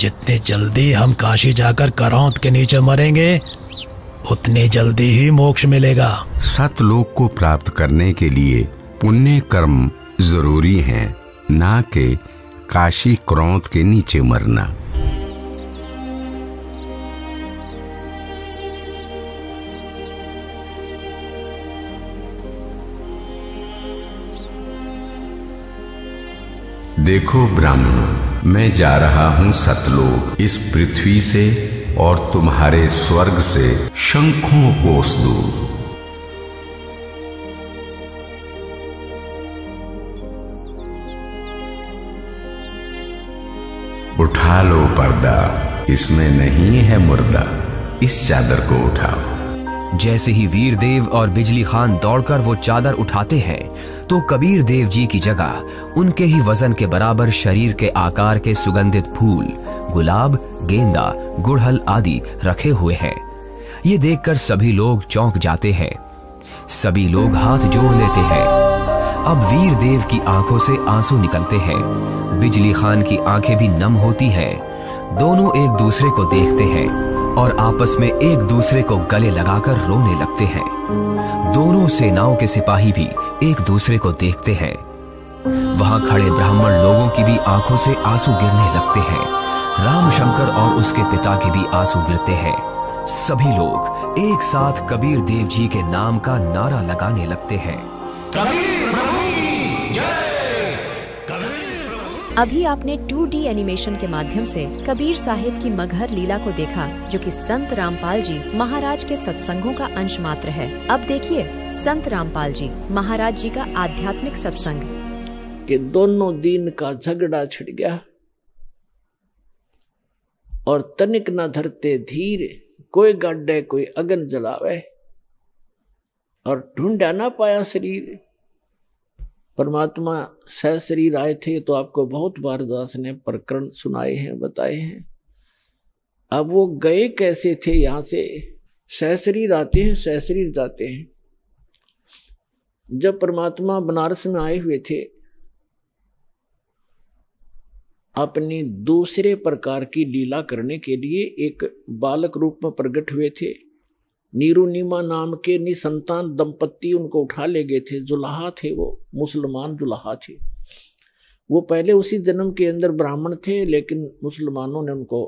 जितनी जल्दी हम काशी जाकर करौंत के नीचे मरेंगे उतनी जल्दी ही मोक्ष मिलेगा। सतलोक को प्राप्त करने के लिए पुण्य कर्म जरूरी हैं, ना कि काशी करौंत के नीचे मरना। देखो ब्राह्मणों, मैं जा रहा हूं सतलोक, इस पृथ्वी से और तुम्हारे स्वर्ग से शंखों कोस दूर। उठा लो पर्दा, इसमें नहीं है मुर्दा, इस चादर को उठाओ। जैसे ही वीर देव और बिजली खान दौड़कर वो चादर उठाते हैं तो कबीर देव जी की जगह उनके ही वजन के बराबर शरीर के आकार के सुगंधित फूल, गुलाब, गेंदा, गुड़हल आदि रखे हुए हैं। ये देखकर सभी लोग चौंक जाते हैं। सभी लोग हाथ जोड़ लेते हैं। अब वीर देव की आंखों से आंसू निकलते हैं। बिजली खान की आंखें भी नम होती हैं। दोनों एक दूसरे को देखते हैं और आपस में एक दूसरे को गले लगाकर रोने लगते हैं। दोनों सेनाओं के सिपाही भी एक दूसरे को देखते हैं। वहां खड़े ब्राह्मण लोगों की भी आंखों से आंसू गिरने लगते हैं। राम शंकर और उसके पिता के भी आंसू गिरते हैं। सभी लोग एक साथ कबीर देव जी के नाम का नारा लगाने लगते हैं। कबीर प्रभु की जय। अभी आपने 2D एनिमेशन के माध्यम से कबीर साहिब की मगहर लीला को देखा, जो कि संत रामपाल जी महाराज के सत्संगों का अंश मात्र है। अब देखिए संत रामपाल जी महाराज जी का आध्यात्मिक सत्संग। कि दोनों दिन का झगड़ा छिड़ गया और तनिक न धरते धीर, कोई गाड्डे कोई अगन जलावे, और ढूंढा ना पाया शरीर। परमात्मा सह शरीर आए थे, तो आपको बहुत बार दास ने प्रकरण सुनाए हैं, बताए हैं। अब वो गए कैसे थे यहां से? सह शरीर आते हैं, सह शरीर जाते हैं। जब परमात्मा बनारस में आए हुए थे, अपनी दूसरे प्रकार की लीला करने के लिए एक बालक रूप में प्रकट हुए थे। नीरू नीमा नाम के निसंतान दंपत्ति उनको उठा ले गए थे। जुलाहा थे, वो मुसलमान जुलाहा थे। वो पहले उसी जन्म के अंदर ब्राह्मण थे, लेकिन मुसलमानों ने उनको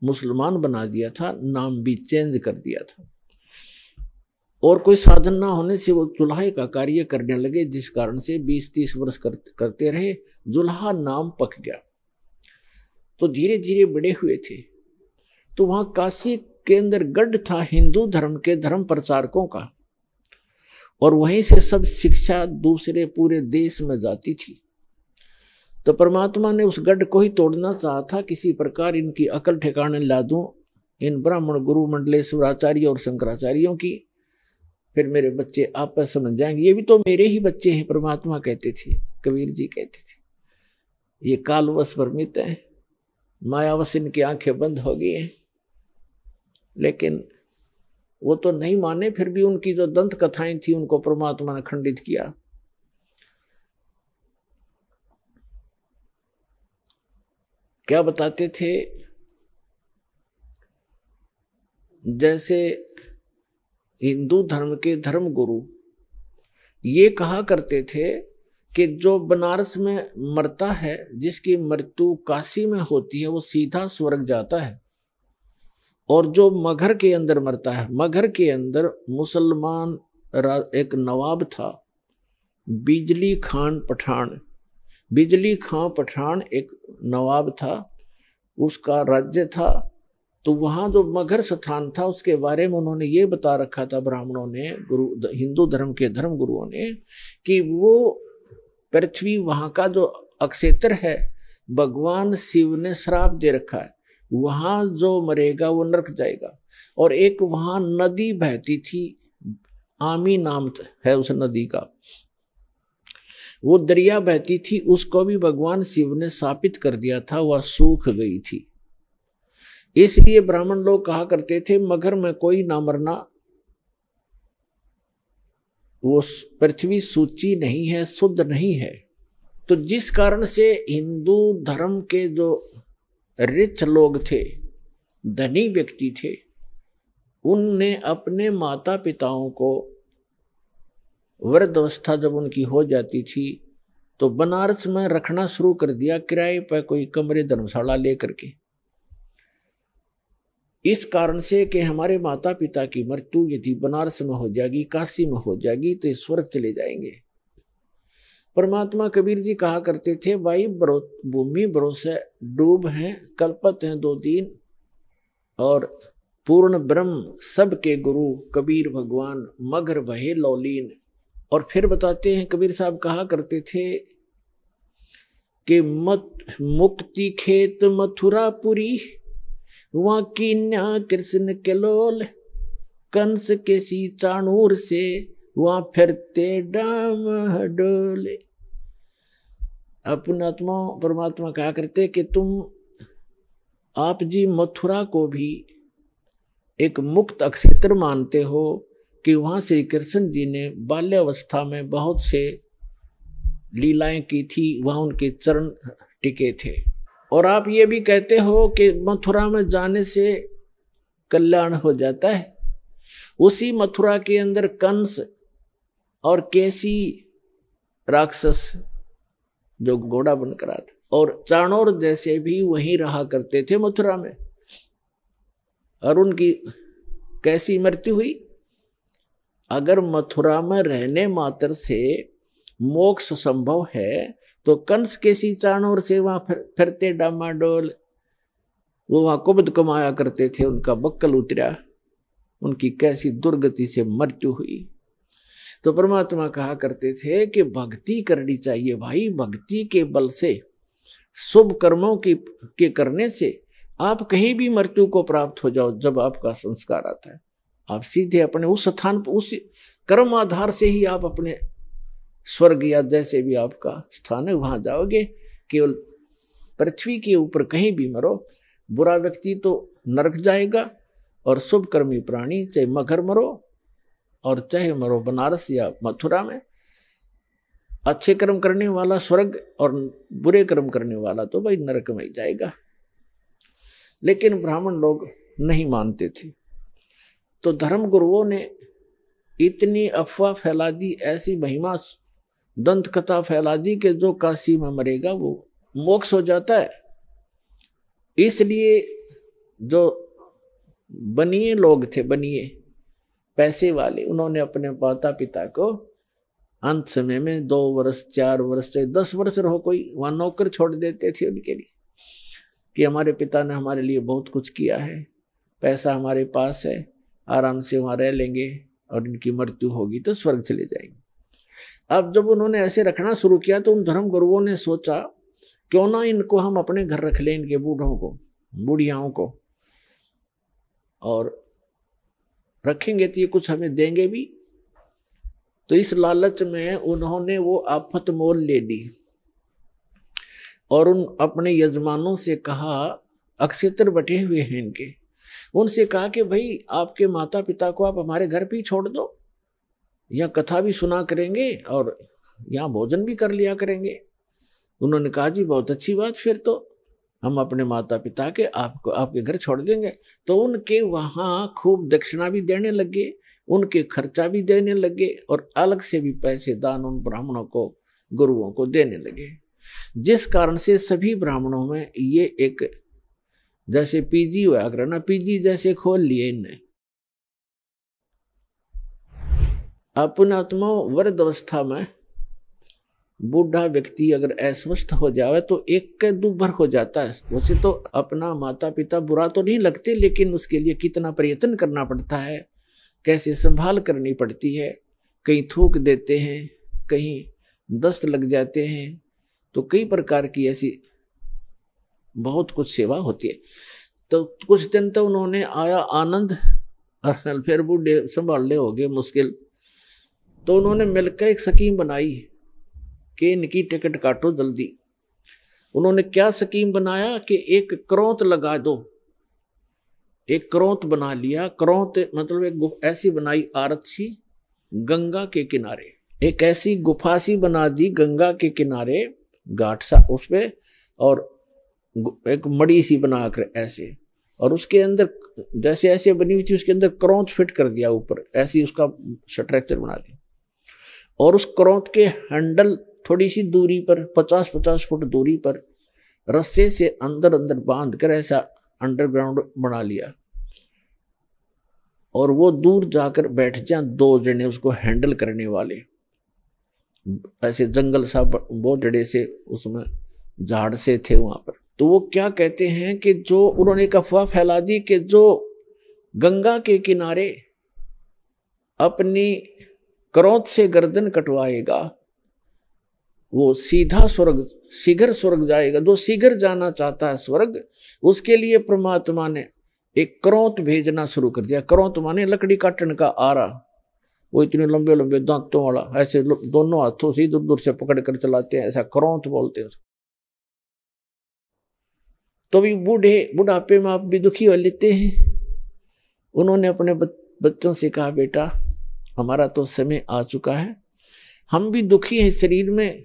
मुसलमान बना दिया था, नाम भी चेंज कर दिया था। और कोई साधन ना होने से वो जुलाहे का कार्य करने लगे, जिस कारण से 20-30 वर्ष करते रहे। जुलाहा नाम पक गया, तो धीरे धीरे बड़े हुए थे। तो वहां काशी के अंदर गढ़ था हिंदू धर्म के धर्म प्रचारकों का, और वहीं से सब शिक्षा दूसरे पूरे देश में जाती थी। तो परमात्मा ने उस गढ़ को ही तोड़ना चाहा था। किसी प्रकार इनकी अकल ठिकाने ला दूं, इन ब्राह्मण गुरु मंडलेश्वराचार्य और शंकराचार्यों की, फिर मेरे बच्चे आपस समझ जाएंगे। ये भी तो मेरे ही बच्चे हैं, परमात्मा कहते थे, कबीर जी कहते थे। ये कालवश भ्रमित हैं, मायावश इनकी आंखें बंद हो गई हैं। लेकिन वो तो नहीं माने। फिर भी उनकी जो दंत कथाएं थी उनको परमात्मा ने खंडित किया। क्या बताते थे? जैसे हिंदू धर्म के धर्म गुरु ये कहा करते थे कि जो बनारस में मरता है, जिसकी मृत्यु काशी में होती है, वो सीधा स्वर्ग जाता है। और जो मगहर के अंदर मरता है, मगहर के अंदर मुसलमान एक नवाब था, बिजली खान पठान। बिजली खां पठान एक नवाब था, उसका राज्य था। तो वहाँ जो मगहर स्थान था उसके बारे में उन्होंने ये बता रखा था ब्राह्मणों ने, हिंदू धर्म के धर्म गुरुओं ने, कि वो पृथ्वी वहाँ का जो अक्षेत्र है भगवान शिव ने श्राप दे रखा है, वहाँ जो मरेगा वो नरक जाएगा। और एक वहाँ नदी बहती थी, आमी नाम है उस नदी का, वो दरिया बहती थी, उसको भी भगवान शिव ने शापित कर दिया था, वह सूख गई थी। इसलिए ब्राह्मण लोग कहा करते थे मगहर में कोई ना मरना, वो पृथ्वी सूची नहीं है, शुद्ध नहीं है। तो जिस कारण से हिंदू धर्म के जो रिच लोग थे, धनी व्यक्ति थे, उनने अपने माता पिताओं को वृद्ध अवस्था जब उनकी हो जाती थी तो बनारस में रखना शुरू कर दिया, किराए पर कोई कमरे धर्मशाला लेकर के। इस कारण से कि हमारे माता पिता की मृत्यु यदि बनारस में हो जाएगी, काशी में हो जाएगी, तो स्वर्ग चले जाएंगे। परमात्मा कबीर जी कहा करते थे, भाई भूमि भरोसे डूब हैं, कल्पत हैं 2 दिन, और पूर्ण ब्रह्म सबके गुरु कबीर भगवान मगर भये लौलीन। और फिर बताते हैं, कबीर साहब कहा करते थे कि मुक्ति खेत मथुरापुरी, वहां कीन्या कृष्ण के लोल, कंस के सी चाणूर से वहां फिरते डाम डोले। अपना आत्मा परमात्मा कहा करते कि आप जी मथुरा को भी एक मुक्त अक्षेत्र मानते हो कि वहां श्री कृष्ण जी ने बाल्यावस्था में बहुत से लीलाएं की थी, वहां उनके चरण टिके थे। और आप ये भी कहते हो कि मथुरा में जाने से कल्याण हो जाता है। उसी मथुरा के अंदर कंस और केसी राक्षस जो घोड़ा बनकर आता, और चाणोर जैसे भी वहीं रहा करते थे मथुरा में, और उनकी कैसी मृत्यु हुई। अगर मथुरा में रहने मात्र से मोक्ष संभव है तो कंस के सी चाणोर से वहां फिरते डामाडोल, वो वहां कुबद कमाया करते थे, उनका बक्कल उतरा, उनकी कैसी दुर्गति से मृत्यु हुई। तो परमात्मा कहा करते थे कि भक्ति करनी चाहिए भाई, भक्ति के बल से, शुभ कर्मों के करने से आप कहीं भी मृत्यु को प्राप्त हो जाओ। जब आपका संस्कार आता है, आप सीधे अपने उस स्थान पर, उस कर्म आधार से ही आप अपने स्वर्ग या जैसे भी आपका स्थान है वहां जाओगे। केवल पृथ्वी के ऊपर कहीं भी मरो, बुरा व्यक्ति तो नरक जाएगा, और शुभ कर्मी प्राणी चाहे मगर मरो और चाहे मरो बनारस या मथुरा में, अच्छे कर्म करने वाला स्वर्ग और बुरे कर्म करने वाला तो भाई नरक में ही जाएगा। लेकिन ब्राह्मण लोग नहीं मानते थे, तो धर्म गुरुओं ने इतनी अफवाह फैला दी, ऐसी महिमा दंत कथा फैला दी कि जो काशी में मरेगा वो मोक्ष हो जाता है। इसलिए जो बनिए लोग थे, बनिए पैसे वाले, उन्होंने अपने माता पिता को अंत समय में 2 वर्ष 4 वर्ष से 10 वर्ष रहो, कोई वहां नौकर छोड़ देते थे उनके लिए कि हमारे पिता ने हमारे लिए बहुत कुछ किया है, पैसा हमारे पास है, आराम से वहां रह लेंगे और इनकी मृत्यु होगी तो स्वर्ग चले जाएंगे। अब जब उन्होंने ऐसे रखना शुरू किया तो उन धर्म गुरुओं ने सोचा क्यों ना इनको हम अपने घर रख लें, इनके बूढ़ों को, बूढ़ियाओं को, और रखेंगे तो ये कुछ हमें देंगे भी। तो इस लालच में उन्होंने वो आफत मोल ले ली और उन अपने यजमानों से कहा, अक्षेत्र बटे हुए हैं इनके, उनसे कहा कि भाई आपके माता पिता को आप हमारे घर पे ही छोड़ दो, यहाँ कथा भी सुना करेंगे और यहाँ भोजन भी कर लिया करेंगे। उन्होंने कहा जी बहुत अच्छी बात, फिर तो हम अपने माता पिता के आपको आपके घर छोड़ देंगे। तो उनके वहाँ खूब दक्षिणा भी देने लगे, उनके खर्चा भी देने लगे और अलग से भी पैसे दान उन ब्राह्मणों को, गुरुओं को देने लगे। जिस कारण से सभी ब्राह्मणों में ये एक जैसे पीजी हुआ करना, पीजी जैसे खोल लिए इनने। अपना आत्मा वृद्ध अवस्था में बूढ़ा व्यक्ति अगर अस्वस्थ हो जाए तो एक के दुर्भर हो जाता है। वैसे तो अपना माता पिता बुरा तो नहीं लगते, लेकिन उसके लिए कितना प्रयत्न करना पड़ता है, कैसे संभाल करनी पड़ती है। कहीं थूक देते हैं, कहीं दस्त लग जाते हैं, तो कई प्रकार की ऐसी बहुत कुछ सेवा होती है। तो कुछ दिन तो उन्होंने आया आनंद और फिर बूढ़े संभालने हो गए मुश्किल। तो उन्होंने मिलकर एक स्कीम बनाई कि इनकी टिकट काटो जल्दी। उन्होंने क्या स्कीम बनाया कि एक करौंत लगा दो, एक करौंत बना लिया। करौंत मतलब एक ऐसी बनाई आरत सी गंगा के किनारे, एक ऐसी गुफा सी बना दी गंगा के किनारे, घाट सा उसपे, और एक मड़ी सी बनाकर ऐसे, और उसके अंदर जैसे ऐसे बनी हुई थी उसके अंदर करौंत फिट कर दिया ऊपर, ऐसे ही उसका स्ट्रक्चर बना दिया। और उस करौंत के हैंडल थोड़ी सी दूरी पर 50-50 फुट दूरी पर रस्से से अंदर अंदर बांध कर ऐसा अंडरग्राउंड बना लिया। और वो दूर जाकर बैठ जाए 2 जने उसको हैंडल करने वाले, ऐसे जंगल सा बहुत जड़े से उसमें झाड़ से थे वहां पर। तो वो क्या कहते हैं कि जो उन्होंने एक अफवाह फैला दी कि जो गंगा के किनारे अपनी करौंत से गर्दन कटवाएगा वो सीधा स्वर्ग, शीघ्र स्वर्ग जाएगा। जो शीघ्र जाना चाहता है स्वर्ग, उसके लिए परमात्मा ने एक करौंत भेजना शुरू कर दिया। करौंत माने लकड़ी काटने का आरा, वो इतने लंबे लंबे दांतों वाला, ऐसे दोनों हाथों से दूर दूर से पकड़ कर चलाते हैं, ऐसा करौंत बोलते हैं उसको। तो भी बुढ़ापे में आप भी दुखी हो लेते हैं। उन्होंने अपने बच्चों से कहा, बेटा हमारा तो समय आ चुका है, हम भी दुखी हैं शरीर में,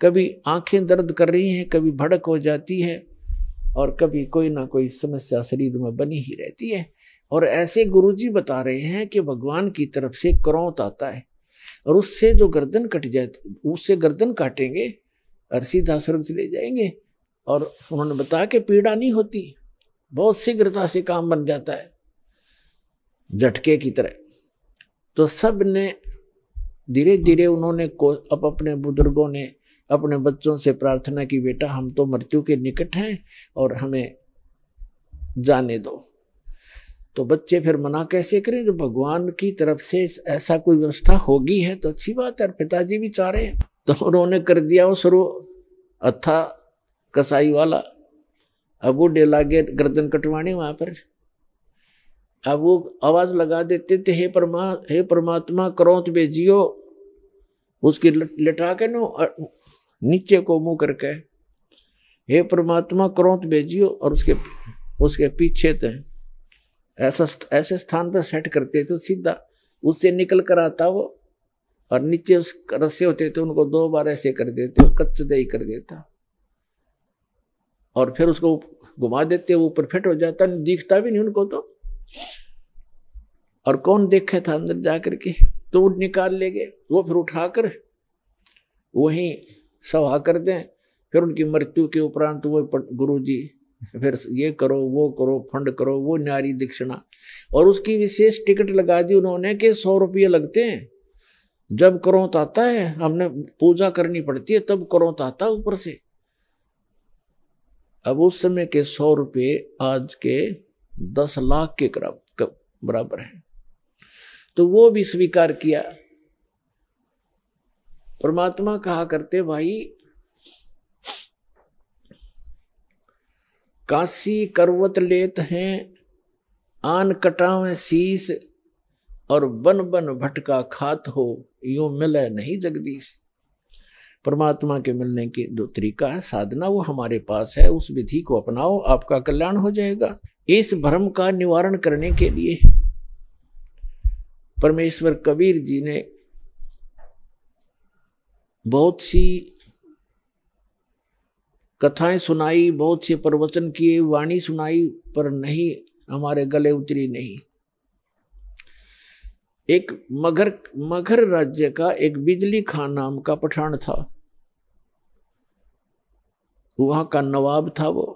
कभी आंखें दर्द कर रही हैं, कभी भड़क हो जाती है, और कभी कोई ना कोई समस्या शरीर में बनी ही रहती है। और ऐसे गुरुजी बता रहे हैं कि भगवान की तरफ से करौंत आता है और उससे जो गर्दन कट जाए, उससे गर्दन काटेंगे और सीधा स्वर्ग चले जाएंगे। और उन्होंने बताया कि पीड़ा नहीं होती, बहुत शीघ्रता से काम बन जाता है झटके की तरह। तो सब ने धीरे धीरे उन्होंने अब अपने बुजुर्गों ने अपने बच्चों से प्रार्थना की, बेटा हम तो मृत्यु के निकट हैं और हमें जाने दो। तो बच्चे फिर मना कैसे करें, जो भगवान की तरफ से ऐसा कोई व्यवस्था होगी है तो अच्छी बात है। पिताजी भी चाह रहे हैं, तो उन्होंने कर दिया वो शुरू अथा कसाई वाला। अब वो लागे गर्दन कटवाने वहां पर, अब वो आवाज लगा देते थे, हे परमात्मा करौंत भेजियो, उसकी लिटा के नो नीचे को मुंह करके, हे परमात्मा करौंत भेजियो, और उसके पीछे थे ऐसे स्थान पर सेट करते थे, सीधा उससे निकल कर आता वो, और नीचे उस रस्से होते थे उनको 2 बार ऐसे कर देते, कच्चे दही कर देता, और फिर उसको घुमा देते, वो ऊपर फिट हो जाता, दिखता भी नहीं उनको तो। और कौन देखे था अंदर जाकर के, तो वो निकाल ले गए, वो फिर उठाकर वहीं सभा कर दें। फिर उनकी मृत्यु के उपरांत वो गुरुजी फिर ये करो वो करो, फंड करो, वो न्यारी दक्षिणा, और उसकी विशेष टिकट लगा दी उन्होंने कि 100 रुपये लगते हैं। जब करौंत आता है, हमने पूजा करनी पड़ती है, तब करौंत आता है ऊपर से। अब उस समय के 100 रुपये आज के 10 लाख के बराबर है। तो वो भी स्वीकार किया। परमात्मा कहा करते, भाई काशी करवत लेत हैं, आन कटावें शीस, और बन बन भटका खात हो, यूं मिले नहीं जगदीश। परमात्मा के मिलने की जो तरीका है, साधना, वो हमारे पास है, उस विधि को अपनाओ, आपका कल्याण हो जाएगा। इस भ्रम का निवारण करने के लिए परमेश्वर कबीर जी ने बहुत सी कथाएं सुनाई, बहुत से प्रवचन किए, वाणी सुनाई, पर नहीं, हमारे गले उतरी नहीं। एक मगध राज्य का एक बिजली खान नाम का पठान था, वहां का नवाब था वो।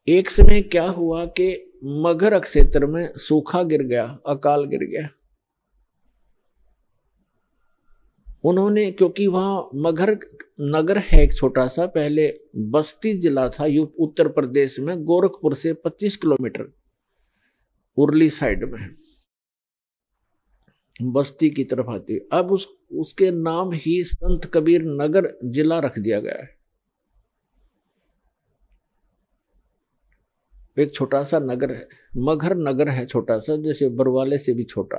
एक समय क्या हुआ कि मगध क्षेत्र में सूखा गिर गया, अकाल गिर गया। उन्होंने, क्योंकि वहां मगध नगर है एक छोटा सा, पहले बस्ती जिला था उत्तर प्रदेश में, गोरखपुर से 25 किलोमीटर उरली साइड में बस्ती की तरफ आती है। अब उसके नाम ही संत कबीर नगर जिला रख दिया गया है। एक छोटा सा नगर है, मगध नगर है छोटा सा, जैसे बरवाले से भी छोटा।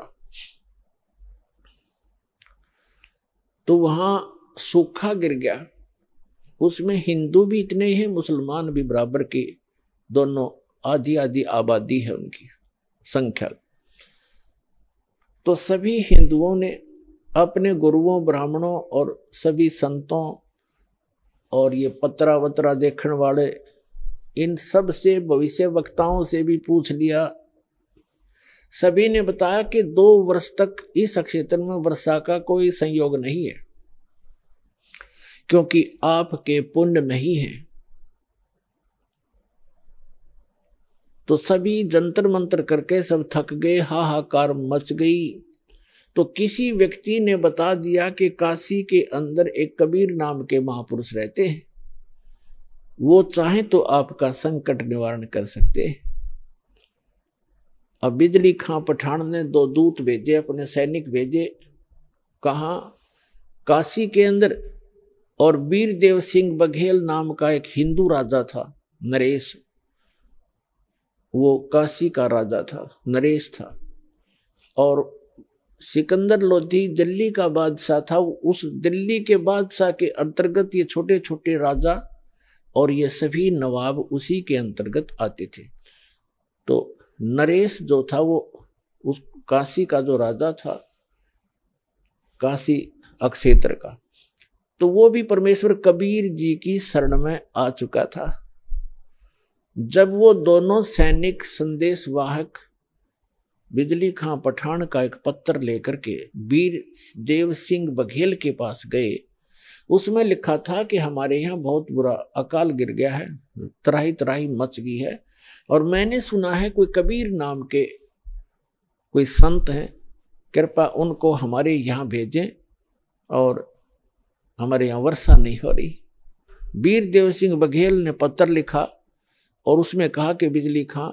तो वहां सूखा गिर गया, उसमें हिंदू भी इतने ही हैं, मुसलमान भी बराबर की, दोनों आधी आधी आबादी है उनकी संख्या। तो सभी हिंदुओं ने अपने गुरुओं, ब्राह्मणों और सभी संतों और ये पत्रा वत्रा देखने वाले, इन सब से, भविष्य वक्ताओं से भी पूछ लिया। सभी ने बताया कि 2 वर्ष तक इस क्षेत्र में वर्षा का कोई संयोग नहीं है, क्योंकि आपके पुण्य नहीं है। तो सभी जंतर मंत्र करके सब थक गए, हाहाकार मच गई। तो किसी व्यक्ति ने बता दिया कि काशी के अंदर एक कबीर नाम के महापुरुष रहते हैं, वो चाहे तो आपका संकट निवारण कर सकते हैं। अब बिजली खां पठान ने 2 दूत भेजे, अपने सैनिक भेजे। कहा? काशी के अंदर। और वीरदेव सिंह बघेल नाम का एक हिंदू राजा था, नरेश, वो काशी का राजा था, नरेश था। और सिकंदर लोधी दिल्ली का बादशाह था। उस दिल्ली के बादशाह के अंतर्गत ये छोटे छोटे राजा और ये सभी नवाब उसी के अंतर्गत आते थे। तो नरेश जो था वो उस काशी का जो राजा था, काशी अक्षेत्र का, तो वो भी परमेश्वर कबीर जी की शरण में आ चुका था। जब वो दोनों सैनिक संदेश वाहक बिजली खां पठान का एक पत्र लेकर के वीर देव सिंह बघेल के पास गए, उसमें लिखा था कि हमारे यहाँ बहुत बुरा अकाल गिर गया है, त्राही त्राही मच गई है, और मैंने सुना है कोई कबीर नाम के कोई संत हैं, कृपा उनको हमारे यहाँ भेजें, और हमारे यहाँ वर्षा नहीं हो रही। वीर देव सिंह बघेल ने पत्र लिखा और उसमें कहा कि बिजली खां,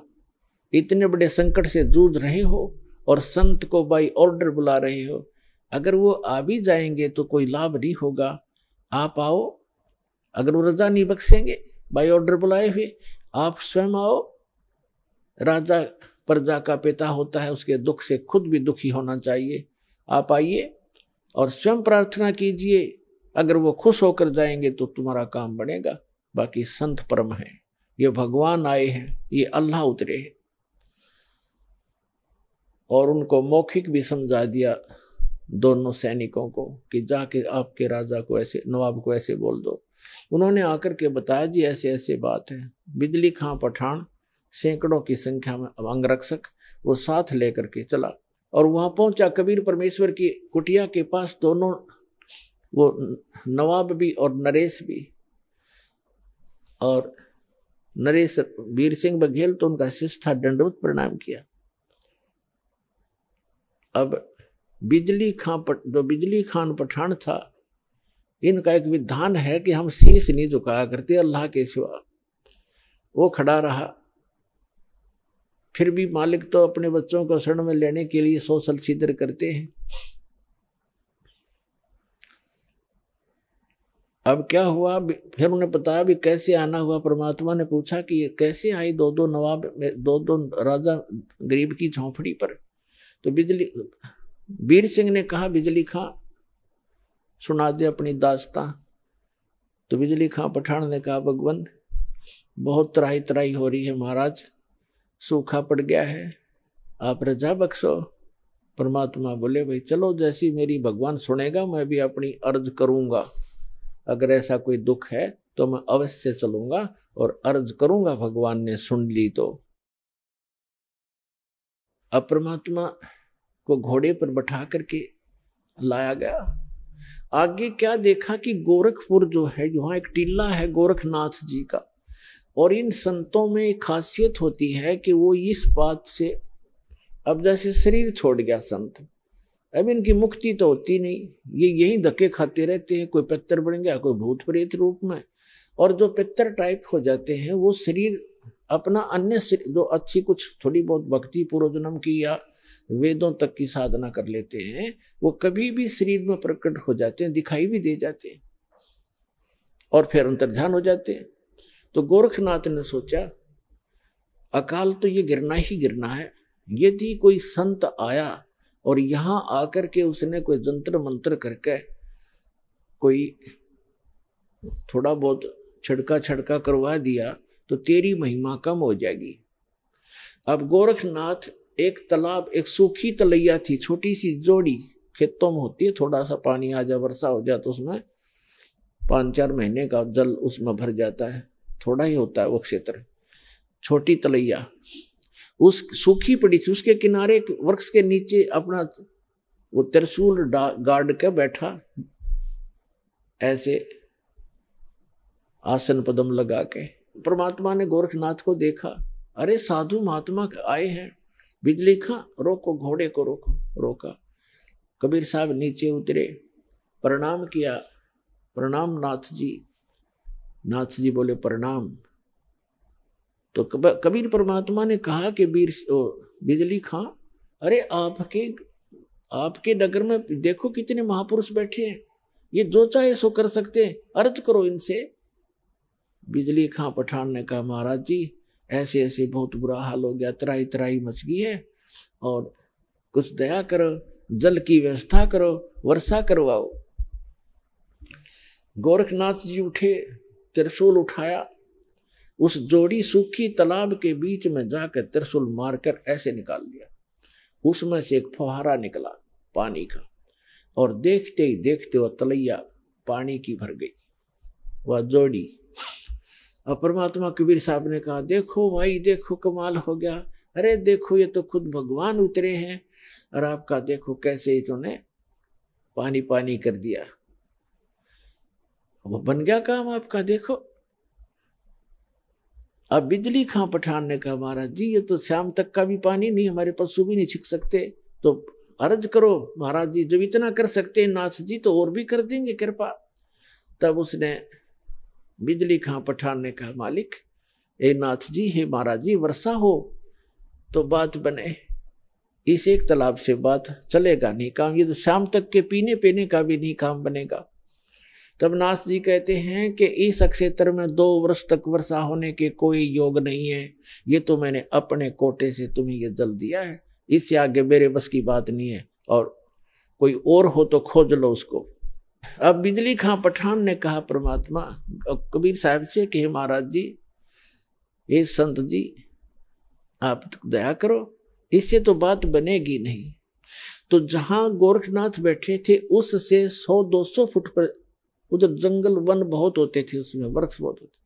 इतने बड़े संकट से जूझ रहे हो और संत को बाई ऑर्डर बुला रहे हो, अगर वो आ भी जाएंगे तो कोई लाभ नहीं होगा, आप आओ। अगर वो रजा नहीं बख्शेंगे बाई ऑर्डर बुलाए हुए, आप स्वयं आओ। राजा प्रजा का पिता होता है, उसके दुख से खुद भी दुखी होना चाहिए। आप आइए और स्वयं प्रार्थना कीजिए, अगर वो खुश होकर जाएंगे तो तुम्हारा काम बनेगा। बाकी संत परम है, ये भगवान आए हैं, ये अल्लाह उतरे हैं। और उनको मौखिक भी समझा दिया दोनों सैनिकों को कि जाके आपके राजा को ऐसे, नवाब को ऐसे बोल दो। उन्होंने आकर के बताया जी ऐसे ऐसे बात है। बिजली खां पठान सैकड़ों की संख्या में अंगरक्षक वो साथ लेकर के चला और वहां पहुंचा कबीर परमेश्वर की कुटिया के पास। दोनों, वो नवाब भी और नरेश भी। और नरेश वीर सिंह बघेल तो उनका शिष्य था, दंडवत प्रणाम किया। अब बिजली खान पठान था, इनका एक विधान है कि हम शीश नहीं झुकाया करते अल्लाह के सिवा। वो खड़ा रहा, फिर भी मालिक तो अपने बच्चों को शरण में लेने के लिए सोशल सीधर करते हैं। अब क्या हुआ, फिर उन्हें बताया भी कैसे आना हुआ। परमात्मा ने पूछा कि ये कैसे आई दो नवाब, दो राजा गरीब की झोंपड़ी पर। तो वीर सिंह ने कहा बिजली खां सुना दे अपनी दास्तां। तो बिजली खां पठान ने कहा भगवान बहुत त्राही त्राही हो रही है महाराज, सूखा पड़ गया है, आप रजा बख्शो। परमात्मा बोले भाई चलो, जैसी मेरी भगवान सुनेगा मैं भी अपनी अर्ज करूंगा। अगर ऐसा कोई दुख है तो मैं अवश्य चलूंगा और अर्ज करूंगा, भगवान ने सुन ली तो। अब परमात्मा को घोड़े पर बैठा करके लाया गया। आगे क्या देखा कि गोरखपुर जो है, यहाँ एक टीला है गोरखनाथ जी का, और इन संतों में एक खासियत होती है कि वो इस बात से, अब जैसे शरीर छोड़ गया संत, अब इनकी मुक्ति तो होती नहीं, ये यही धक्के खाते रहते हैं। कोई पितर बन गया, कोई भूत प्रेत रूप में, और जो पितर टाइप हो जाते हैं वो शरीर अपना अन्य जो अच्छी कुछ थोड़ी बहुत भक्ति पूर्व जन्म की या वेदों तक की साधना कर लेते हैं, वो कभी भी शरीर में प्रकट हो जाते हैं, दिखाई भी दे जाते हैं और फिर अंतर्ध्यान हो जाते हैं। तो गोरखनाथ ने सोचा अकाल तो ये गिरना ही गिरना है। यदि कोई संत आया और यहाँ आकर के उसने कोई जंतर मंत्र करके कोई थोड़ा बहुत छड़का करवा दिया तो तेरी महिमा कम हो जाएगी। अब गोरखनाथ, एक तालाब, एक सूखी तलैया थी, छोटी सी जोड़ी खेतों में होती है, थोड़ा सा पानी आ जाए, वर्षा हो जाए तो उसमें 5-4 महीने का जल उसमें भर जाता है, थोड़ा ही होता है वो क्षेत्र। छोटी तलैया उस सूखी पड़ी थी, उसके किनारे वृक्ष के नीचे अपना वो त्रिशूल गाड़ के बैठा, ऐसे आसन पदम लगा के। परमात्मा ने गोरखनाथ को देखा, अरे साधु महात्मा आए हैं, बिजली खां रोको, घोड़े को रोको। रोका। कबीर साहब नीचे उतरे, प्रणाम किया, प्रणाम नाथ जी। नाथ जी बोले प्रणाम। तो कबीर परमात्मा ने कहा कि बिजली खां, अरे आपके नगर में देखो कितने महापुरुष बैठे हैं, ये जो चाहे सो कर सकते हैं, अर्ज करो इनसे। बिजली खां पठान ने कहा, महाराज जी ऐसे ऐसे बहुत बुरा हाल हो गया, तराई तराई मच गई है, और कुछ दया करो, जल की व्यवस्था करो, वर्षा करवाओ। गोरखनाथ जी उठे, त्रिशूल उठाया, उस जोड़ी सूखी तालाब के बीच में जाकर त्रिशूल मारकर ऐसे निकाल दिया। उसमें से एक फुहारा निकला पानी का, और देखते ही देखते वह तलैया पानी की भर गई, वह जोड़ी। और परमात्मा कबीर साहब ने कहा, देखो भाई देखो कमाल हो गया, अरे देखो ये तो खुद भगवान उतरे हैं, और आपका देखो कैसे इन्होंने पानी पानी कर दिया, वो बन गया काम आपका। देखो अब बिजली खां पठान ने कहा, महाराज जी ये तो शाम तक का भी पानी नहीं, हमारे पशु भी नहीं छिक सकते, तो अर्ज करो महाराज जी, जब इतना कर सकते हैं नाथ जी तो और भी कर देंगे कृपा। तब उसने बिजली खां पठान ने कहा, मालिक ए नाथ जी, हे महाराज जी, वर्षा हो तो बात बने, इस एक तालाब से बात चलेगा नहीं काम, ये तो शाम तक के पीने पीने का भी नहीं काम बनेगा। तब नाथ जी कहते हैं कि इस क्षेत्र में 2 वर्ष तक वर्षा होने के कोई योग नहीं है, ये तो मैंने अपने कोटे से तुम्हें ये जल दिया है, इससे आगे मेरे बस की बात नहीं है, और कोई और हो तो खोज लो उसको। अब बिजली खां पठान ने कहा परमात्मा कबीर साहब से कि महाराज जी, हे संत जी, आप दया करो, इससे तो बात बनेगी नहीं। तो जहां गोरखनाथ बैठे थे उससे 100-200 फुट पर, उधर जंगल वन बहुत होते थे, उसमें वृक्ष बहुत होते,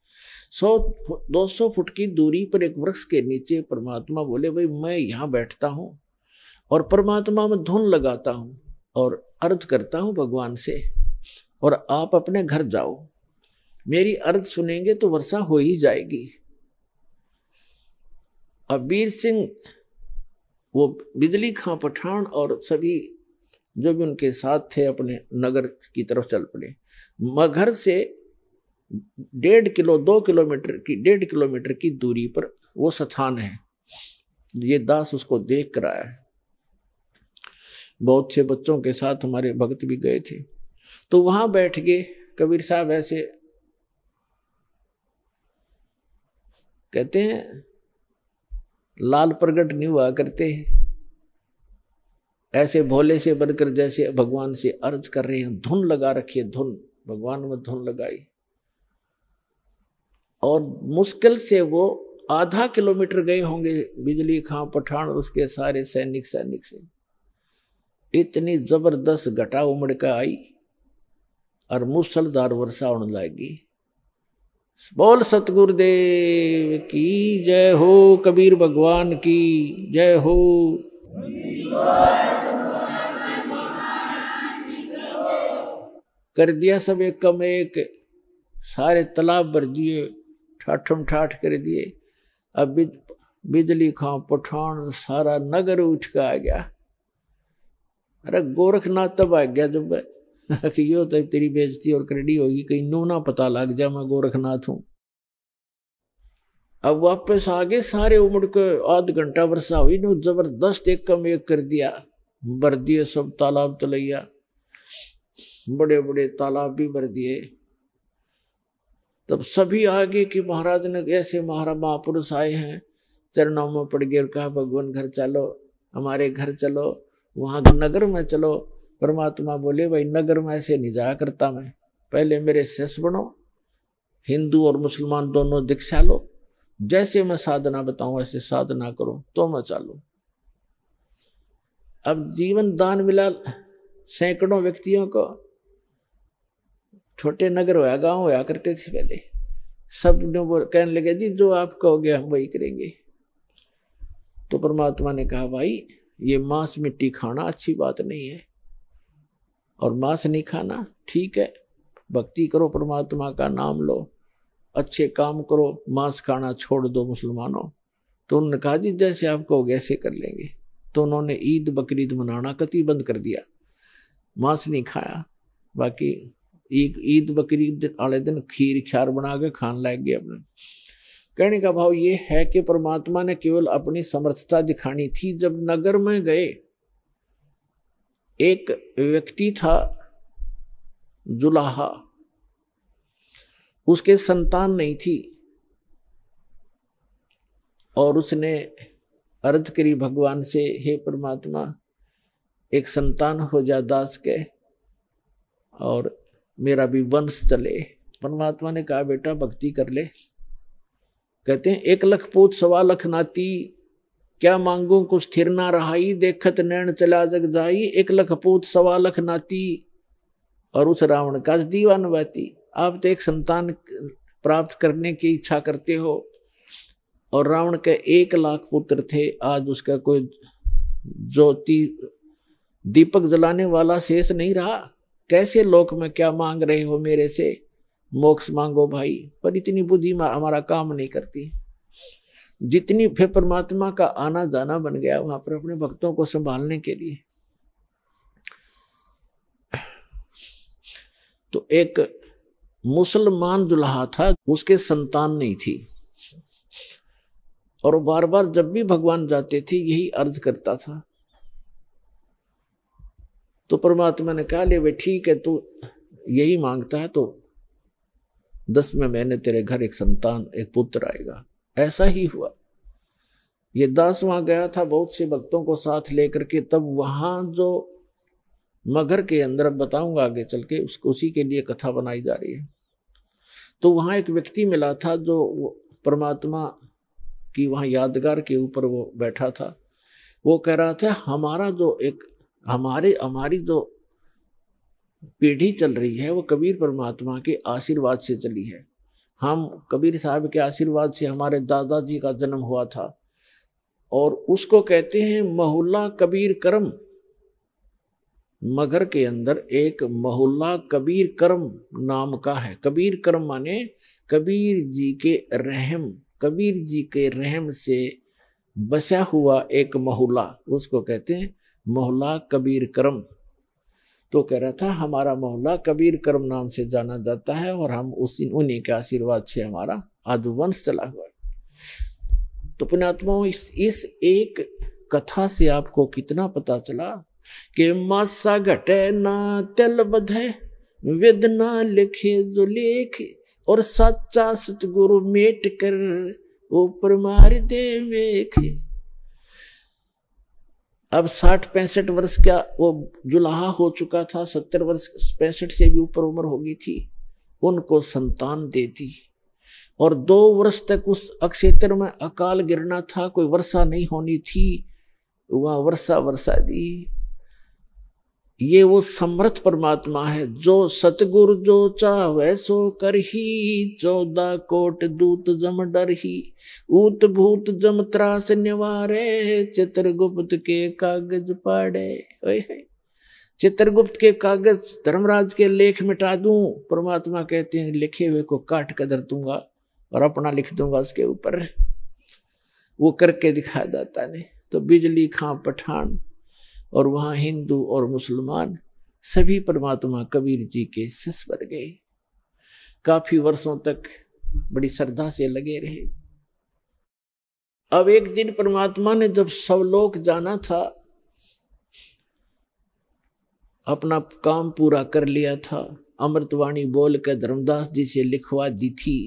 100-200 फुट की दूरी पर एक वृक्ष के नीचे परमात्मा बोले, भाई मैं यहाँ बैठता हूँ और परमात्मा में धुन लगाता हूँ और अर्ज करता हूँ भगवान से, और आप अपने घर जाओ, मेरी अर्ज सुनेंगे तो वर्षा हो ही जाएगी। अब वीर सिंह, वो बिजली खां पठान और सभी जो भी उनके साथ थे अपने नगर की तरफ चल पड़े। मगहर से 1.5 किलोमीटर की दूरी पर वो स्थान है, ये दास उसको देख कर आया है। बहुत से बच्चों के साथ हमारे भक्त भी गए थे, तो वहां बैठ गए। कबीर साहब ऐसे कहते हैं, लाल प्रगट नहीं हुआ करते, ऐसे भोले से बनकर जैसे भगवान से अर्ज कर रहे हैं। धुन लगा रखी है, धुन भगवान में धुन लगाई, और मुश्किल से वो आधा किलोमीटर गए होंगे बिजली खां पठान और उसके सारे सैनिक से। इतनी जबरदस्त घटा उमड़ कर आई और मूसलधार वर्षा होने लगी। बोल सतगुरुदेव की जय हो, कबीर भगवान की जय हो। कर दिया सब एक कम एक, सारे तालाब भर दिए, ठाठम ठाठ कर दिए। अब बिजली खां पठान सारा नगर उठ कर आ गया। अरे गोरखनाथ तब आ गया जब कि यो तो तेरी बेइज्जती और करड़ी होगी, कहीं नो ना पता लग जा मैं गोरखनाथ हूं। अब वापस आगे सारे उमड़ के आध घंटा वर्षा हुई, नो जबरदस्त एक कम एक कर दिया, भर दिए सब तालाब तलैया, बड़े बड़े तालाब भी भर दिए। तब सभी आगे कि महाराज ने ऐसे महापुरुष आए हैं, चरणों में पड़ गए और कहा भगवान घर चलो, हमारे घर चलो, वहां नगर में चलो। परमात्मा बोले, भाई नगर में ऐसे नहीं जाया करता मैं, पहले मेरे शिष्य बनो, हिंदू और मुसलमान दोनों दीक्षा लो, जैसे मैं साधना बताऊं ऐसे साधना करो तो मैं चालू। अब जीवन दान मिला सैकड़ों व्यक्तियों को, छोटे नगर होया, गांव होया करते थे पहले। सब ने वो कहने लगे जी जो आप कहोगे हम वही करेंगे। तो परमात्मा ने कहा भाई ये मांस मिट्टी खाना अच्छी बात नहीं है, और मांस नहीं खाना ठीक है, भक्ति करो, परमात्मा का नाम लो, अच्छे काम करो, मांस खाना छोड़ दो मुसलमानों। तो उन्होंने कहा जी जैसे आप कहोगे ऐसे कर लेंगे। तो उन्होंने ईद बकरीद मनाना कतई बंद कर दिया, मांस नहीं खाया। बाकी ईद बकरीद वाले दिन खीर ख्यार बना के खान लग गए अपने। कहने का भाव ये है कि परमात्मा ने केवल अपनी समर्थता दिखानी थी। जब नगर में गए, एक व्यक्ति था जुलाहा, उसके संतान नहीं थी, और उसने अर्ज करी भगवान से, हे परमात्मा एक संतान हो जा दास के, और मेरा भी वंश चले। परमात्मा ने कहा बेटा भक्ति कर ले। कहते हैं 1 लाख पूत 1.25 लाख नाती, क्या मांगू कुछ स्थिर ना रहाई, देखत नैन चला जग जाई। 1 लाख पूत 1.25 लाख नाती, और उस रावण का दीवान बाती। आप तो एक संतान प्राप्त करने की इच्छा करते हो, और रावण के 1 लाख पुत्र थे, आज उसका कोई ज्योति दीपक जलाने वाला शेष नहीं रहा। कैसे लोक में क्या मांग रहे हो मेरे से, मोक्ष मांगो भाई। पर इतनी बुद्धि हमारा काम नहीं करती। जितनी फिर परमात्मा का आना जाना बन गया वहां पर अपने भक्तों को संभालने के लिए। तो एक मुसलमान जुलाहा था, उसके संतान नहीं थी, और बार बार जब भी भगवान जाते थे यही अर्ज करता था। तो परमात्मा ने कहा ले वे ठीक है, तू यही मांगता है तो 10वें महीने तेरे घर एक संतान, एक पुत्र आएगा। ऐसा ही हुआ। ये दास वहां गया था बहुत से भक्तों को साथ लेकर के। तब वहां जो मगर के अंदर, अब बताऊंगा आगे चल के, उसी के लिए कथा बनाई जा रही है। तो वहां एक व्यक्ति मिला था जो परमात्मा की वहां यादगार के ऊपर वो बैठा था। वो कह रहा था हमारा जो एक हमारी जो पीढ़ी चल रही है वो कबीर परमात्मा के आशीर्वाद से चली है। हम कबीर साहब के आशीर्वाद से हमारे दादाजी का जन्म हुआ था, और उसको कहते हैं मोहल्ला कबीर करम। मगर के अंदर एक मोहल्ला कबीर करम नाम का है। कबीर करम माने कबीर जी के रहम, कबीर जी के रहम से बसा हुआ एक मोहल्ला, उसको कहते हैं मोहल्ला कबीर करम। तो कह रहा था हमारा मोहल्ला कबीर करम नाम से जाना जाता है, और हम उन्हीं के आशीर्वाद से हमारा आदि वंश चला हुआ है। तो पुण्यात्माओं, इस एक कथा से आपको कितना पता चला कि मासा घटे ना तेल बधे, वेद ना लिखे जो लेख, और सच्चा सतगुरु मेट कर ऊपर मार दे वेख। अब 60-65 वर्ष का वो जुलाहा हो चुका था, 70 वर्ष 65 से भी ऊपर उम्र हो गई थी। उनको संतान दे दी, और 2 वर्ष तक उस अक्षेत्र में अकाल गिरना था, कोई वर्षा नहीं होनी थी, वहां वर्षा दी। ये वो समर्थ परमात्मा है जो सतगुरु जो चाहे सो करही, 14 कोट दूत जम डरही, ऊत भूत जम त्रास निवारे, चित्रगुप्त के कागज पाड़े। चित्रगुप्त के कागज धर्मराज के लेख मिटा दूं, परमात्मा कहते हैं लिखे हुए को काट कर धर दूंगा और अपना लिख दूंगा उसके ऊपर। वो करके दिखाया जाता ने। तो बिजली खां पठान और वहां हिंदू और मुसलमान सभी परमात्मा कबीर जी के शिष्य बन गए। काफी वर्षों तक बड़ी श्रद्धा से लगे रहे। अब एक दिन परमात्मा ने जब सब लोग जाना था, अपना काम पूरा कर लिया था, अमृतवाणी बोल कर धर्मदास जी से लिखवा दी थी।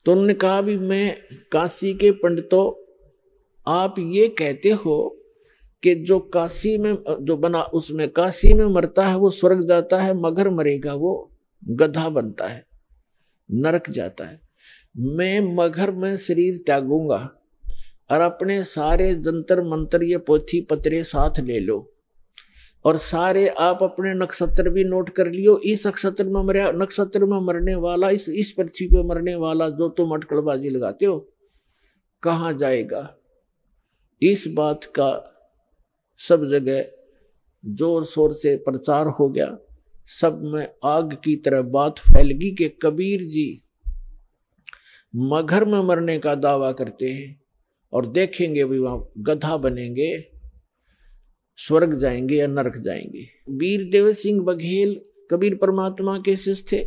तो उन्होंने कहा भी मैं काशी के पंडितों, आप ये कहते हो कि जो काशी में जो बना उसमें काशी में मरता है वो स्वर्ग जाता है, मगर मरेगा वो गधा बनता है, नरक जाता है। मैं मगर में शरीर त्यागूंगा और अपने सारे जंतर मंत्र ये पोथी पत्रे साथ ले लो। और सारे आप अपने नक्षत्र भी नोट कर लियो। इस नक्षत्र में मरने वाला, इस पृथ्वी पे मरने वाला जो तुम अटकलबाजी लगाते हो कहाँ जाएगा। इस बात का सब जगह जोर शोर से प्रचार हो गया। सब में आग की तरह बात फैल गई कि कबीर जी मगहर में मरने का दावा करते हैं और देखेंगे भी वहां गधा बनेंगे, स्वर्ग जाएंगे या नरक जाएंगे। वीर देव सिंह बघेल कबीर परमात्मा के शिष्य थे।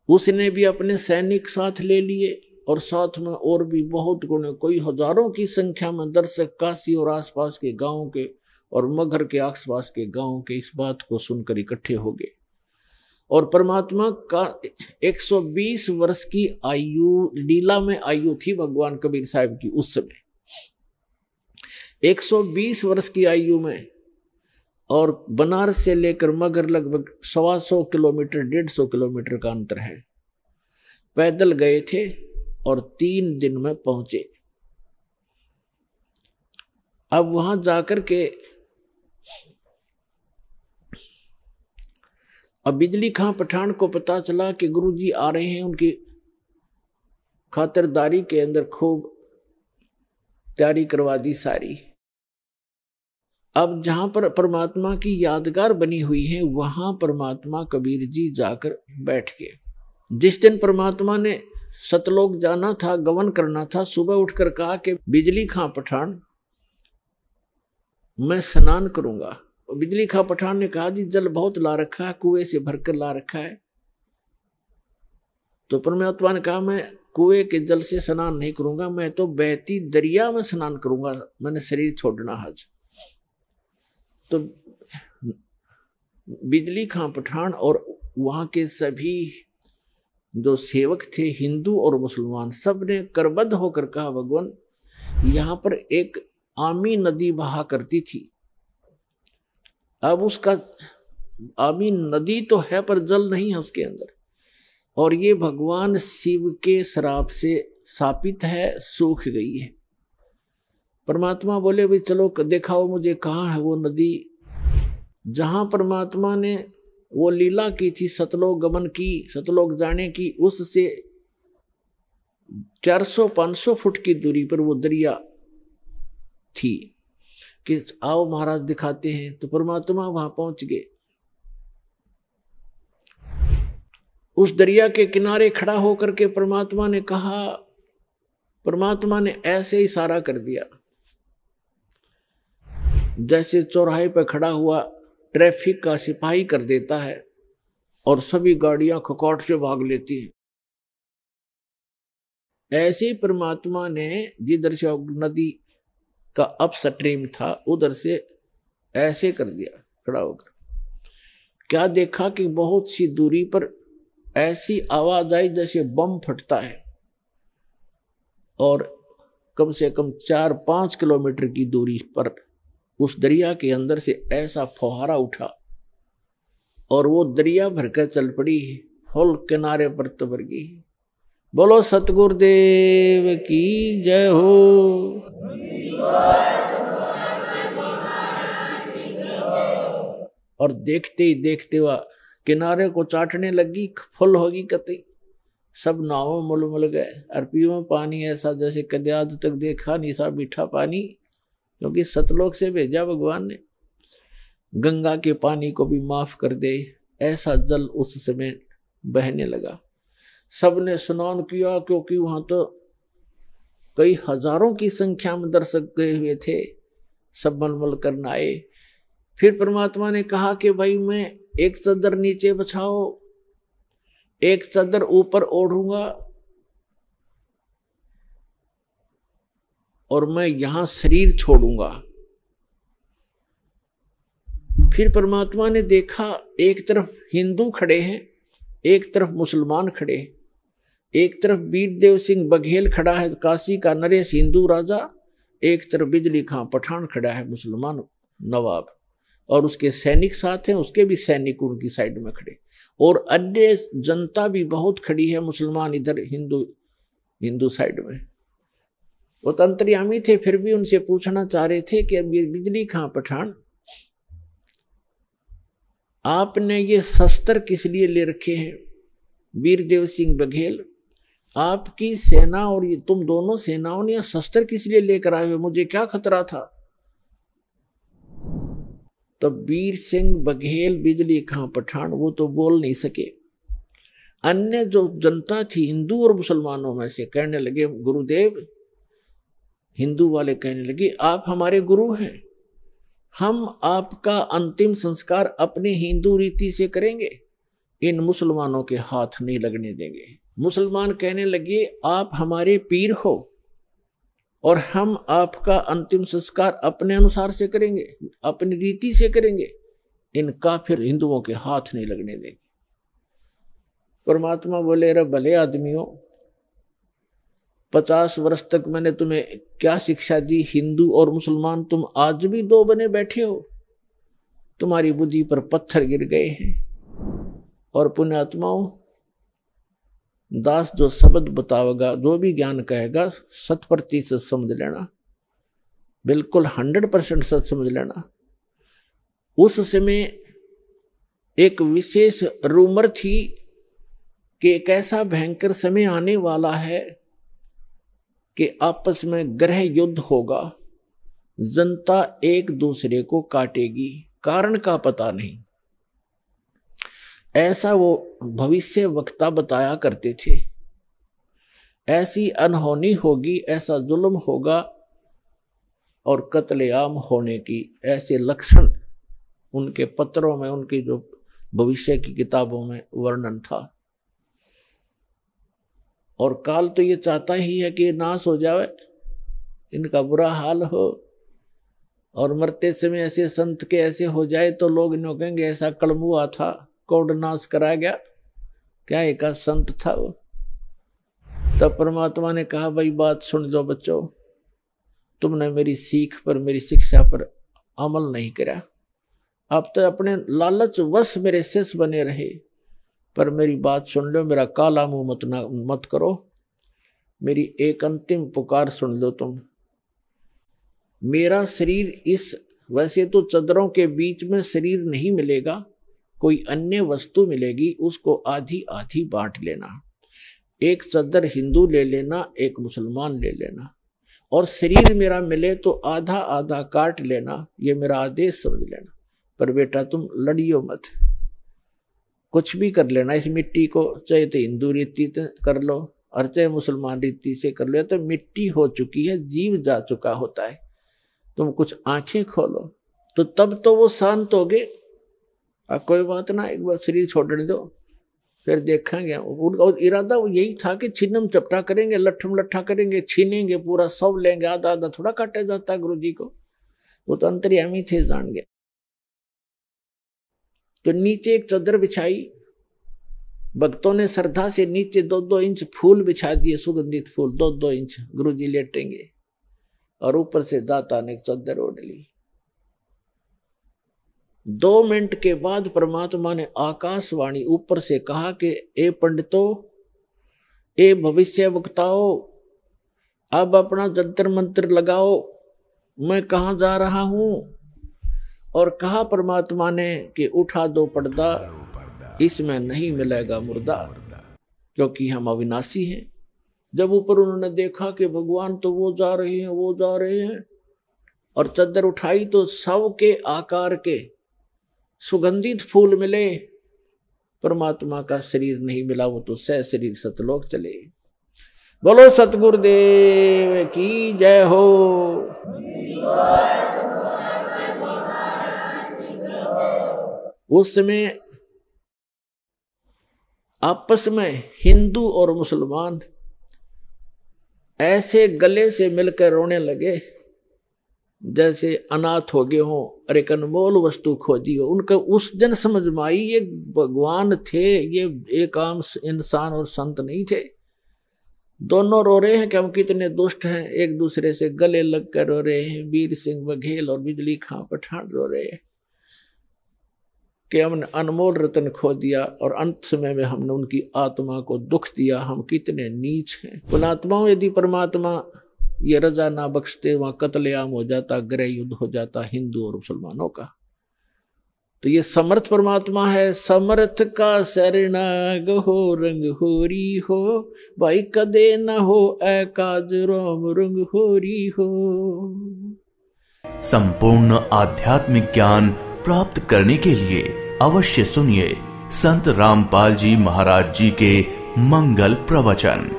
उसने भी अपने सैनिक साथ ले लिए और साथ में और भी बहुत गुणे, कोई हजारों की संख्या में दर्शक काशी और आसपास के गांवों के और मगहर के आसपास के गांवों के इस बात को सुनकर इकट्ठे हो गए। और परमात्मा का 120 वर्ष की आयु, लीला में आयु थी भगवान कबीर साहब की उस समय, 120 वर्ष की आयु में। और बनारस से लेकर मगहर लगभग 125 किलोमीटर 150 किलोमीटर का अंतर है। पैदल गए थे और 3 दिन में पहुंचे। अब वहां जाकर के अब बिजली खां पठान को पता चला कि गुरुजी आ रहे हैं। उनकी खातिरदारी के अंदर खूब तैयारी करवा दी सारी। अब जहां पर परमात्मा की यादगार बनी हुई है वहां परमात्मा कबीर जी जाकर बैठ गए। जिस दिन परमात्मा ने सतलोक जाना था, गमन करना था, सुबह उठकर कहा कि बिजली खां पठान मैं स्नान करूंगा। बिजली खां पठान ने कहा जी जल बहुत ला रखा है, कुएं से भरकर ला रखा है। तो परमात्मा ने कहा मैं कुएं के जल से स्नान नहीं करूंगा, मैं तो बहती दरिया में स्नान करूंगा, मैंने शरीर छोड़ना आज। तो बिजली खां पठान और वहां के सभी जो सेवक थे हिंदू और मुसलमान, सब ने करबद्ध होकर कहा भगवान यहां पर एक आमी नदी बहा करती थी। अब उसका आमी नदी तो है पर जल नहीं है उसके अंदर, और ये भगवान शिव के श्राप से शापित है, सूख गई है। परमात्मा बोले भाई चलो दिखाओ मुझे कहाँ है वो नदी। जहां परमात्मा ने वो लीला की थी, सतलोक गमन की, सतलोक जाने की, उससे 400-500 फुट की दूरी पर वो दरिया थी कि आओ महाराज दिखाते हैं। तो परमात्मा वहां पहुंच गए। उस दरिया के किनारे खड़ा होकर के परमात्मा ने कहा, परमात्मा ने ऐसे इशारा कर दिया जैसे चौराहे पर खड़ा हुआ ट्रैफिक का सिपाही कर देता है और सभी गाड़ियां खकोट से भाग लेती हैं। ऐसे परमात्मा ने जिधर से नदी का अपस्ट्रीम था उधर से ऐसे कर दिया खड़ा होकर। क्या देखा कि बहुत सी दूरी पर ऐसी आवाज आई जैसे बम फटता है, और कम से कम 4-5 किलोमीटर की दूरी पर उस दरिया के अंदर से ऐसा फुहारा उठा और वो दरिया भरकर चल पड़ी, फुल किनारे पर तबर गई। बोलो सतगुरुदेव की जय हो। और देखते ही देखते हुआ किनारे को चाटने लगी, फुल होगी कतई। सब नावों मुलमुल गए, अरपियों में पानी ऐसा जैसे कदे आज तक देखा नहीं सा मीठा पानी, क्योंकि सतलोक से भेजा भगवान ने। गंगा के पानी को भी माफ कर दे, ऐसा जल उस समय बहने लगा। सबने स्नान किया, क्योंकि वहां तो कई हजारों की संख्या में दर्शक गए हुए थे, सब मलमल करना आए। फिर परमात्मा ने कहा कि भाई मैं एक चादर नीचे बिछाओ, एक चादर ऊपर ओढ़ूंगा और मैं यहां शरीर छोड़ूंगा। फिर परमात्मा ने देखा एक तरफ हिंदू खड़े हैं, एक तरफ मुसलमान खड़े हैं। एक तरफ वीर देव सिंह बघेल खड़ा है, काशी का नरेश हिंदू राजा, एक तरफ बिजली खां पठान खड़ा है, मुसलमान नवाब, और उसके सैनिक साथ हैं, उसके भी सैनिक उनकी साइड में खड़े, और अन्य जनता भी बहुत खड़ी है, मुसलमान इधर, हिंदू साइड में। वो अंतर्यामी थे, फिर भी उनसे पूछना चाह रहे थे कि बिजली खां पठान आपने ये शस्त्र किस लिए ले रखे हैं? वीरदेव सिंह बघेल, आपकी सेना और ये तुम दोनों सेनाओं ने शस्त्र किस लिए लेकर आए हुए? मुझे क्या खतरा था? तो वीर सिंह बघेल, बिजली खां पठान, वो तो बोल नहीं सके। अन्य जो जनता थी हिंदू और मुसलमानों में से कहने लगे, गुरुदेव, हिंदू वाले कहने लगे, आप हमारे गुरु हैं, हम आपका अंतिम संस्कार अपने हिंदू रीति से करेंगे, इन मुसलमानों के हाथ नहीं लगने देंगे। मुसलमान कहने लगे, आप हमारे पीर हो और हम आपका अंतिम संस्कार अपने अनुसार से करेंगे, अपनी रीति से करेंगे, इन काफिर हिंदुओं के हाथ नहीं लगने देंगे। परमात्मा बोले, रे भले आदमियों, 50 वर्ष तक मैंने तुम्हें क्या शिक्षा दी? हिंदू और मुसलमान तुम आज भी दो बने बैठे हो, तुम्हारी बुद्धि पर पत्थर गिर गए हैं। और पुण्यात्माओं, दास जो शब्द बतावेगा, जो भी ज्ञान कहेगा, 100% समझ लेना, बिल्कुल 100% सच समझ लेना। उस समय एक विशेष रूमर थी कि एक ऐसा भयंकर समय आने वाला है कि आपस में ग्रह युद्ध होगा, जनता एक दूसरे को काटेगी, कारण का पता नहीं। ऐसा वो भविष्य वक्ता बताया करते थे। ऐसी अनहोनी होगी, ऐसा जुल्म होगा और कत्लेआम होने की ऐसे लक्षण उनके पत्रों में, उनकी जो भविष्य की किताबों में वर्णन था। और काल तो ये चाहता ही है कि नाश हो जाए, इनका बुरा हाल हो, और मरते समय ऐसे संत के ऐसे हो जाए तो लोग इन्हों कहेंगे ऐसा कलमुआ था, कोड नाश करा गया, क्या एक संत था वो। तब परमात्मा ने कहा, भाई बात सुन लो बच्चों, तुमने मेरी सीख पर, मेरी शिक्षा पर अमल नहीं करा, अब तो अपने लालच वश मेरे शिष्य बने रहे, पर मेरी बात सुन लो, मेरा काला मुंह मत करो, मेरी एक अंतिम पुकार सुन लो तुम। मेरा शरीर इस, वैसे तो चदरों के बीच में शरीर नहीं मिलेगा, कोई अन्य वस्तु मिलेगी, उसको आधी आधी बांट लेना, एक चदर हिंदू ले लेना, एक मुसलमान ले लेना, और शरीर मेरा मिले तो आधा आधा काट लेना, ये मेरा आदेश समझ लेना। पर बेटा तुम लड़ियो मत, कुछ भी कर लेना इस मिट्टी को, चाहे तो हिंदू रीति कर लो और चाहे मुसलमान रीति से कर लो, तो मिट्टी हो चुकी है, जीव जा चुका होता है। तुम कुछ आंखें खोलो तो तब तो वो शांत हो गए, कोई बात ना, एक बार शरीर छोड़ने दो, फिर देखेंगे। उनका इरादा वो यही था कि छिन्नम चपटा करेंगे, लट्ठम लट्ठा करेंगे, छीनेंगे, पूरा सब लेंगे, आधा आधा थोड़ा काटा जाता गुरु जी को, वो तो अंतर्यामी थे, जान गए। तो नीचे एक चादर बिछाई, भक्तों ने श्रद्धा से नीचे 2-2 इंच फूल बिछा दिए, सुगंधित फूल 2-2 इंच, गुरुजी लेटेंगे, और ऊपर से दाता ने एक चादर ओढ़ ली। 2 मिनट के बाद परमात्मा ने आकाशवाणी ऊपर से कहा कि ए पंडितों, ए भविष्य वक्ताओं, अब अपना जंतर मंत्र लगाओ, मैं कहाँ जा रहा हूं। और कहा परमात्मा ने कि उठा दो पर्दा, इसमें नहीं मिलेगा मुर्दा, क्योंकि हम अविनाशी हैं। जब ऊपर उन्होंने देखा कि भगवान तो वो जा रहे हैं, वो जा रहे हैं, और चद्दर उठाई तो सब के आकार के सुगंधित फूल मिले, परमात्मा का शरीर नहीं मिला, वो तो सह शरीर सतलोक चले। बोलो सतगुरुदेव की जय हो। उस समय आपस में हिंदू और मुसलमान ऐसे गले से मिलकर रोने लगे जैसे अनाथ हो गए हों और एक अनमोल वस्तु खोजी हो। उनका उस दिन समझ में आई ये भगवान थे, ये एक आम इंसान और संत नहीं थे। दोनों रो रहे हैं कि हम कितने दुष्ट हैं, एक दूसरे से गले लग कर रो रहे हैं। वीर सिंह बघेल और बिजली खां पठान रो रहे हैं कि हमने अनमोल रतन खो दिया और अंत समय में हमने उनकी आत्मा को दुख दिया, हम कितने नीच हैं। पुणात्माओं, यदि परमात्मा ये रजा ना बख्शते, वहां कत्लेआम हो जाता, गृह युद्ध हो जाता हिंदू और मुसलमानों का। तो ये समर्थ परमात्मा है। समर्थ का शरणाग हो रंग होरी हो, भाई कदे न हो ऐ काज रोम रंग होरी हो। संपूर्ण आध्यात्मिक ज्ञान प्राप्त करने के लिए अवश्य सुनिए संत रामपाल जी महाराज जी के मंगल प्रवचन।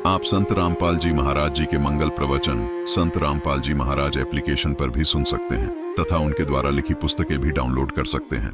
आप संत रामपाल जी महाराज जी के मंगल प्रवचन संत रामपाल जी महाराज एप्लीकेशन पर भी सुन सकते हैं तथा उनके द्वारा लिखी पुस्तकें भी डाउनलोड कर सकते हैं।